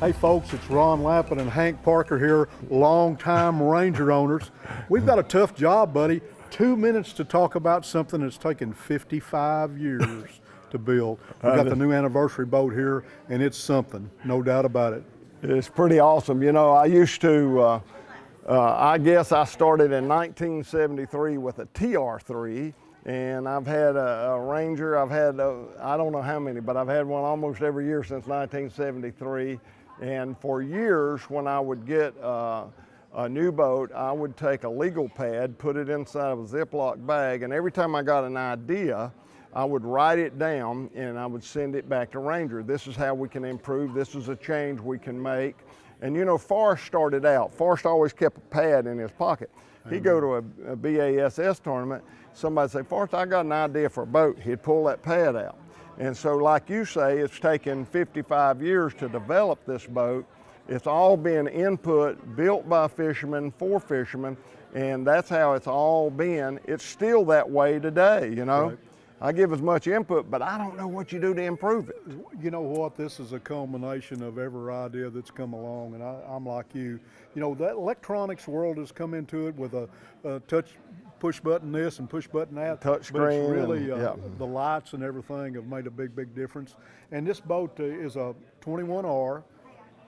Hey folks, it's Ron Lappin and Hank Parker here, longtime Ranger owners. We've got a tough job, buddy. 2 minutes to talk about something that's taken 55 years to build. We've got the new anniversary boat here, and it's something, no doubt about it. It's pretty awesome. You know, I used to, I guess I started in 1973 with a TR3, and I've had a Ranger. I've had, I don't know how many, but I've had one almost every year since 1973. And for years, when I would get a new boat, I would take a legal pad, put it inside of a Ziploc bag, and every time I got an idea, I would write it down and I would send it back to Ranger. This is how we can improve. This is a change we can make. And you know, Forrest started out. Forrest always kept a pad in his pocket. He'd go to a BASS tournament. Somebody'd say, Forrest, I got an idea for a boat. He'd pull that pad out. And so like you say, it's taken 55 years to develop this boat. It's all been input, built by fishermen, for fishermen, and that's how it's all been. It's still that way today, you know. Right. I give as much input, but I don't know what you do to improve it. You know what, this is a culmination of every idea that's come along, and I'm like you. You know, that electronics world has come into it with a push button this and push button that. Touch screen. But it's really, the lights and everything have made a big, big difference. And this boat is a 21R.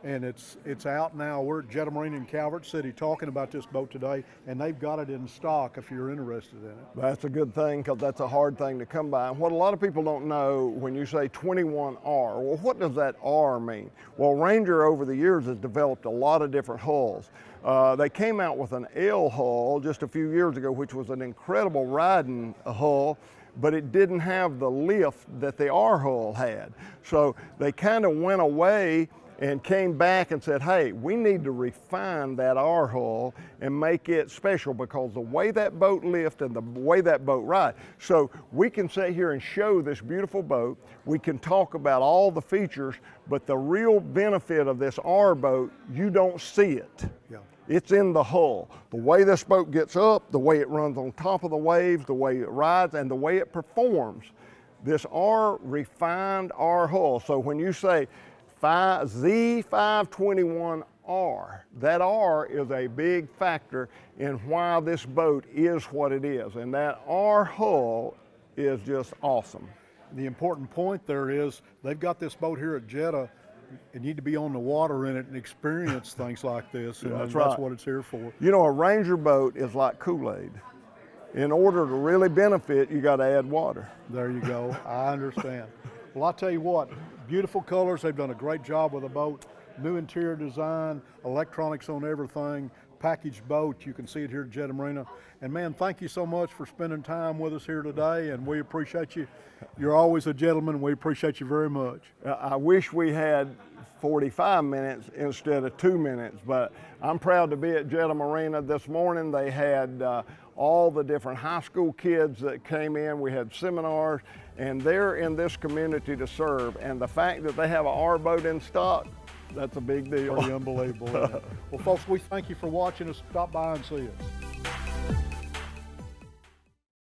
And it's out now. We're at Jet-A-Marina in Calvert City talking about this boat today, and they've got it in stock if you're interested in it. That's a good thing, because that's a hard thing to come by. And what a lot of people don't know, when you say 21R, well, what does that R mean? Well, Ranger over the years has developed a lot of different hulls. They came out with an L hull just a few years ago, which was an incredible riding hull, but it didn't have the lift that the R hull had. So they kind of went away and came back and said, hey, we need to refine that R hull and make it special, because the way that boat lifts and the way that boat rides. So we can sit here and show this beautiful boat. We can talk about all the features, but the real benefit of this R boat, you don't see it. Yeah. It's in the hull. The way this boat gets up, the way it runs on top of the waves, the way it rides, and the way it performs. This refined R hull. So when you say Z521R, that R is a big factor in why this boat is what it is, and that R hull is just awesome. The important point there is they've got this boat here at Jet-A. You need to be on the water in it and experience things like this, and that's what it's here for. You know, a Ranger boat is like Kool-Aid. In order to really benefit, you got to add water. There you go. I understand. Well, I'll tell you what, beautiful colors. They've done a great job with the boat. New interior design, electronics on everything, packaged boat. You can see it here at Jet-A-Marina. And man, thank you so much for spending time with us here today, and we appreciate you. You're always a gentleman. We appreciate you very much. I wish we had 45 minutes instead of 2 minutes, but I'm proud to be at Jet-A-Marina. This morning they had all the different high school kids that came in. We had seminars, and they're in this community to serve. And the fact that they have an R boat in stock, that's a big deal. Pretty unbelievable. Well, folks, we thank you for watching us. Stop by and see us.